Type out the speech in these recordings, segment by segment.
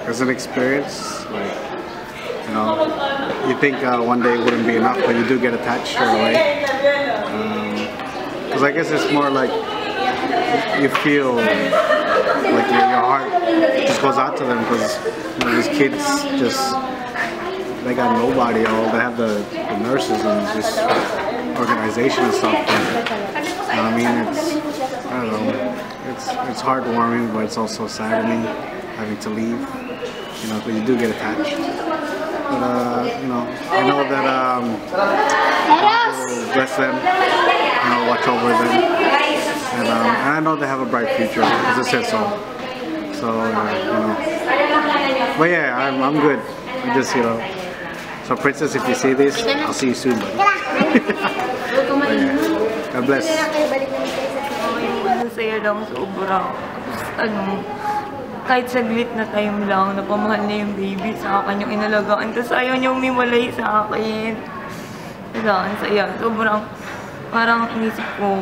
as an experience. Like, you know, you think one day it wouldn't be enough, but you do get attached straight away. Because I guess it's more like you feel like your heart just goes out to them, because you know, these kids just, they got nobody. All they have the nurses and just organization and stuff. But, I mean, I don't know. It's heartwarming, but it's also saddening having to leave. You know, but you do get attached. But you know, I know that God will bless them. You know, watch over them, and I know they have a bright future, as I said so. So you know, but yeah, I'm good. I just, you know. So Princess, if you see this, I'll see you soon. God bless. Masaya lang sobra. Ano, kahit saglit na time lang, napamahal na yung baby sa akin, yung inalagaan. Tapos ayaw niya umiwalay sa akin. Wala, ang saya. Sobrang, parang inisip ko,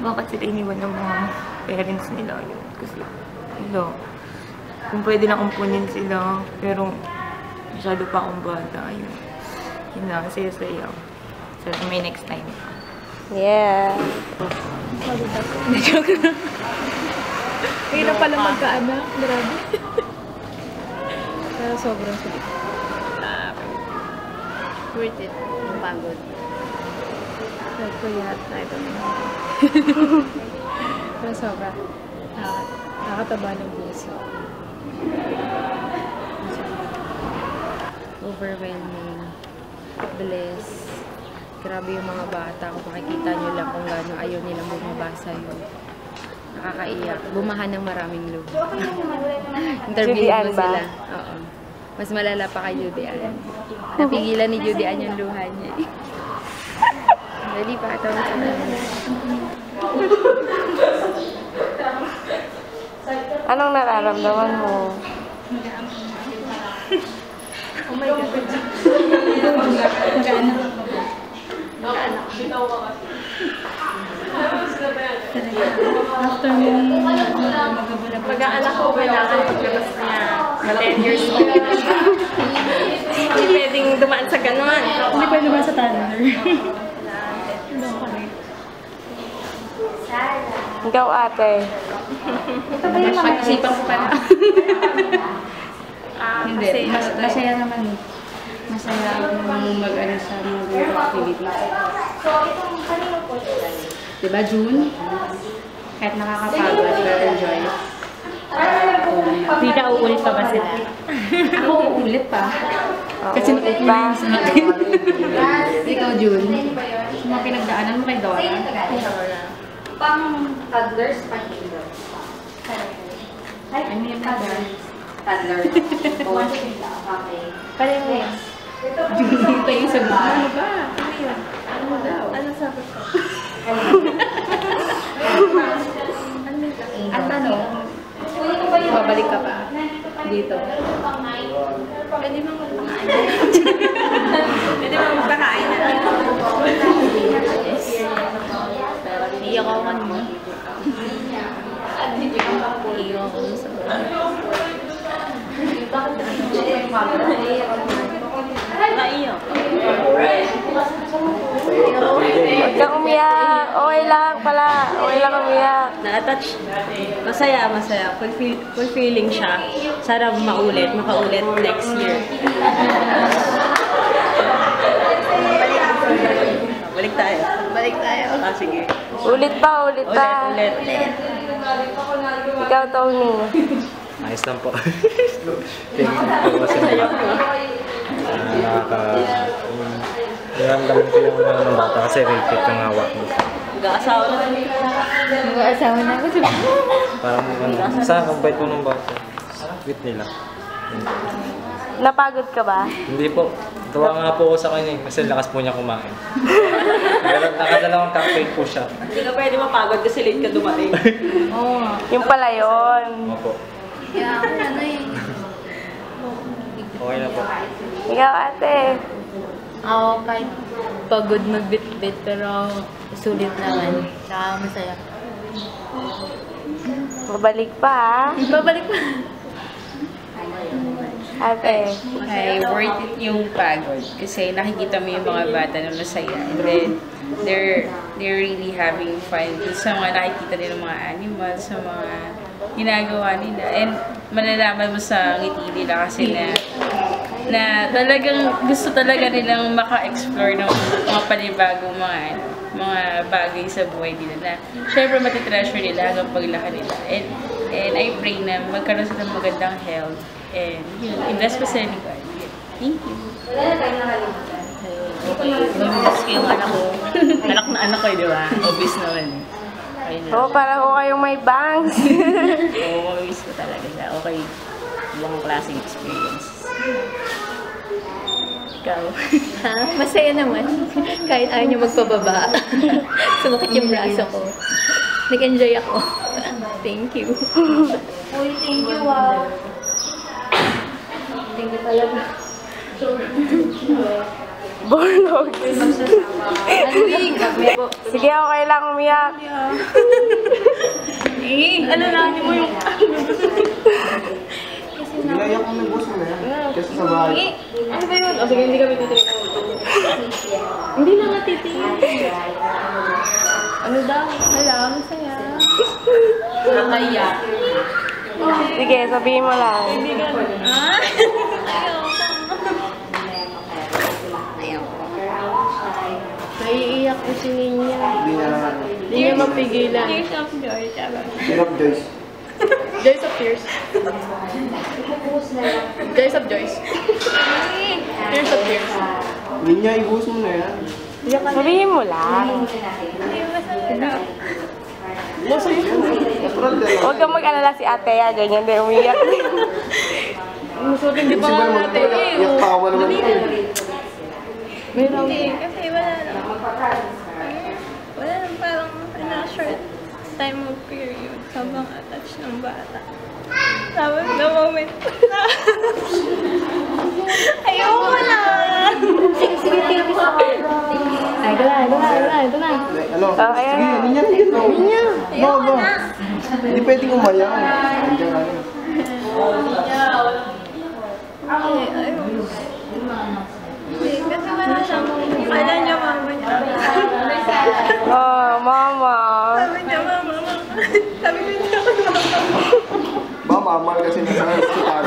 bakit sila iniwan ng mga parents nila yun? Kasi, hello, kung pwede lang umpunin sila, pero masyado pa akong bata. Yun lang, saya-saya. So, may next time. Yeah. Kaya na pala magkaanak. Grabe. Pero sobrang sulit. Worth it. Ang pagod. Like ko yat na ito na. Pero sobra. Nakakataba ng puso. Overwhelming. Bliss. Grabe yung mga bata. Kung makikita nyo lang kung gano'n ayaw nilang bumabasa yun. Nakakaiyak. Bumahan ng maraming luha. Interviewin mo sila. Oo. Mas malala pa kay Judy Ann. Napigilan ni Judy Ann yung luha niya. Dali pa. Tawag sa kanya. Anong nararamdaman mo? Oh my God. After mo Pag-aanak ko, kailangan pagkalas niya 10 years old. Hindi pwedeng dumaan sa ganon. Hindi pwede ba sa toddler? Ikaw, ate. Ito ba yung pag-isipan ko pala? Hindi. Masaya naman. Masaya akong mag-ano sa mga group activities. So, itong kanino po? Diba, June? Kahit nakakapagod, pero enjoy. Hindi na uulit pa ba sila? Ako uulit pa. Kasi uulit pa sa akin. Ikaw, June. Sa mga pinagdaanan mo kay Dora. Pang toddlers, pang kinder. Ano yung toddlers? Toddlers. Okay. Parehas. June, tayo sa buwan. Ano ba? Ano yun? Ano daw? Ano sabi ko? At ano? Babalik ka pa? Dito. Pwede mo magpakain. Pwede mo magpakain na lang. Iiyak ako kanina. Iiyak ako sa naiyak. Huwag kang umiyak. Okay lang pala. Okay lang umiyak. Na-attach. Masaya, masaya. Fulfilling siya. Sana makaulit next year. Balik tayo. Balik tayo. Ah, sige. Ulit pa, ulit pa. Ulit. Ikaw, Tony. Ayos lang po. Tingin po kasi naramdaman ko yung ng bata kasi repeat yung hawak mo. Mag-aasawa na. Mag-asawa na ako. Parang saan ang bait po ng bata? Sweet nila. Napagod ka ba? Hindi po. Tuwa nga po ako sa kanya kasi lakas po niya kumain. Nakadalawang cupcake po siya. Hindi ka pwede mapagod kasi late ka dumating. Oo. Yung pala yun. Opo. Yeah, ano yun? Okay na po. Ikaw, ate. Ako kahit pagod magbit-bit pero sulit naman. Saka masaya. Babalik pa, ha? Babalik pa. Ate. Ay, worth it yung pagod. Kasi nakikita mo yung mga bata na masaya. And then, they're really having fun sa mga nakikita nila mga animals, sa mga ginagawa nila. And malalaman mo sa ngiti nila kasi na talagang gusto talaga nilang maka-explore ng mga panibagong mga bagay sa buhay nila na syempre matitreasure nila hanggang paglaki nila. And I pray na magkaroon sila ng magandang health. And yun, invest pa sila ni God. Thank you. Okay, mamimiss ko yung anak ko. Anak na anak ko, di ba? Obvious naman. Oo, para ko kayong may bangs. Oo, mamimiss ko talaga siya. Okay, ibang klaseng experience. Ikaw? Ha? Masaya naman. Kahit ayaw niyo magpababa. Sumakit yung braso ko. Nag-enjoy ako. Thank you. Uy, thank you, wow. Thank you talaga. Borlog. Sige, okay lang umiyak. Ano lang, mo yung... Ginaya ko ng boss mo na yan. Kasi sa bahay. Ano ba yun? O sige, hindi kami titingin. Hindi na nga titingin. Ano daw? Wala, masaya. Nakaya. Sige, sabihin mo lang. Naiiyak ko si Ninya. Hindi niya naman. Hindi niya mapigilan. Tears of joy, tama. Hirap, Joyce. Joyce of tears. Joyce of joys. Tears of tears. Hindi niya, ibuhos mo na yan. Sabihin mo lang. Huwag kang mag-alala si ate ya, ganyan din umiyak. Masot hindi pa Kasi ba nga naman natin ito? eh. Iyak tawa naman ito. Meron. Kasi wala lang parang short time of period habang attached ng bata. Tapos the moment na ayoko na! Sige, sige, thank you so much. Ay, ito na. Ano? ayan Sige, na. hindi niya na yun. Hindi niya. Ba? Hindi pwedeng umayaw. Andiyan ka na. Hindi, kasi wala siyang kala niya mama niya. Oh, mama. Sabi niya mama. Sabi niya mama. Ba, mamal kasi nasa hospital.